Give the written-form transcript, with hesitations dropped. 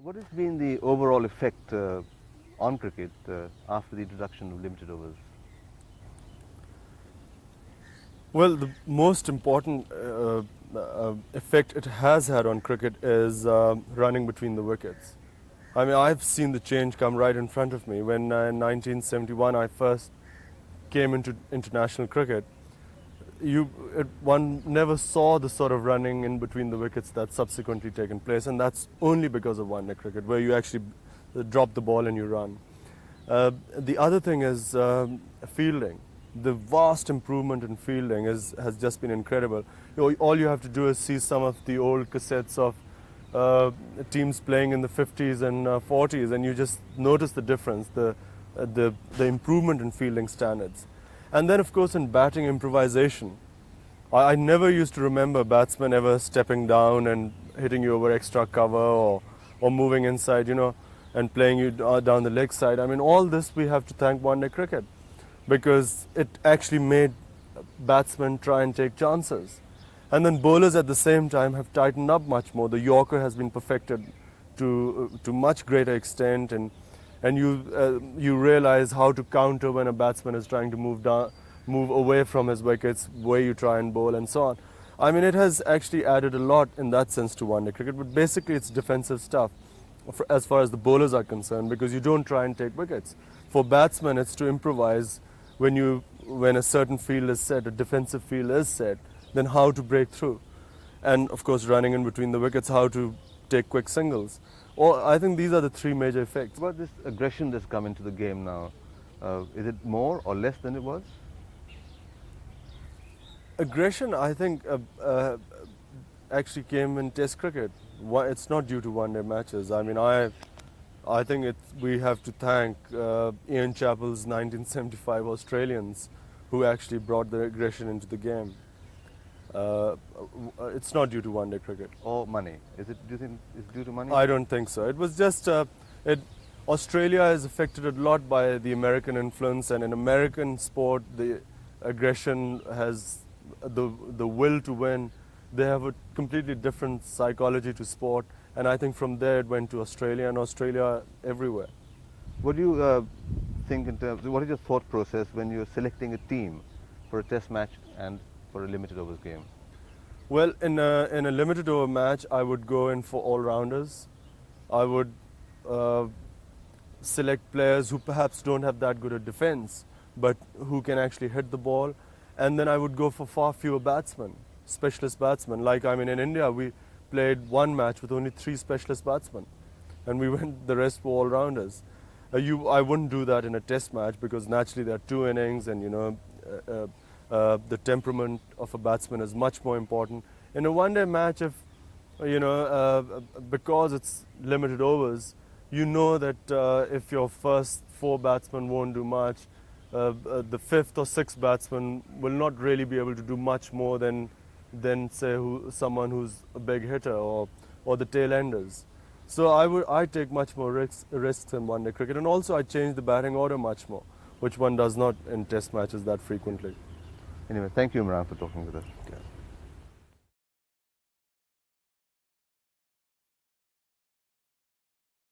What has been the overall effect on cricket after the introduction of limited overs? Well, the most important effect it has had on cricket is running between the wickets. I mean, I've seen the change come right in front of me. When in 1971 I first came into international cricket, one never saw the sort of running in between the wickets that's subsequently taken place, and that's only because of one-day cricket, where you actually drop the ball and you run. The other thing is fielding. The vast improvement in fielding has just been incredible. All you have to do is see some of the old cassettes of teams playing in the 50s and 40s, and you just notice the difference, the improvement in fielding standards. And then, of course, in batting improvisation, I never used to remember batsmen ever stepping down and hitting you over extra cover or moving inside, and playing you down the leg side. I mean, all this we have to thank one-day cricket, because it actually made batsmen try and take chances. And then bowlers at the same time have tightened up much more. The Yorker has been perfected to much greater extent, and you realize how to counter when a batsman is trying to move away from his wickets, where you try and bowl and so on. I mean, it has actually added a lot in that sense to one-day cricket, but basically it's defensive stuff as far as the bowlers are concerned, because you don't try and take wickets. For batsmen, it's to improvise when a certain field is set, a defensive field is set, then how to break through. And of course, running in between the wickets, how to take quick singles. I think these are the three major effects. What about this aggression that's come into the game now? Is it more or less than it was? Aggression, I think, actually came in Test cricket. It's not due to one-day matches. I mean, I think we have to thank Ian Chappell's 1975 Australians, who actually brought the aggression into the game. It's not due to one-day cricket. Or money? Do you think it's due to money? I don't think so. It was just Australia is affected a lot by the American influence, and in American sport, the aggression has the will to win. They have a completely different psychology to sport, and I think from there it went to Australia, and Australia everywhere. What do you think in terms? What is your thought process when you're selecting a team for a Test match and for a limited overs game? Well, in a limited over match, I would go in for all-rounders. I would select players who perhaps don't have that good a defense, but who can actually hit the ball. And then I would go for far fewer batsmen, specialist batsmen. Like, I mean, in India, we played one match with only 3 specialist batsmen, and the rest were all-rounders. I wouldn't do that in a Test match, because naturally there are 2 innings, and the temperament of a batsman is much more important. In a one-day match, because it's limited overs, you know that if your first 4 batsmen won't do much, the 5th or 6th batsman will not really be able to do much more than say someone who's a big hitter or the tail enders. So I take much more risks in one-day cricket, and also I change the batting order much more, which one does not in Test matches that frequently. Anyway, thank you, Imran, for talking with us. Okay.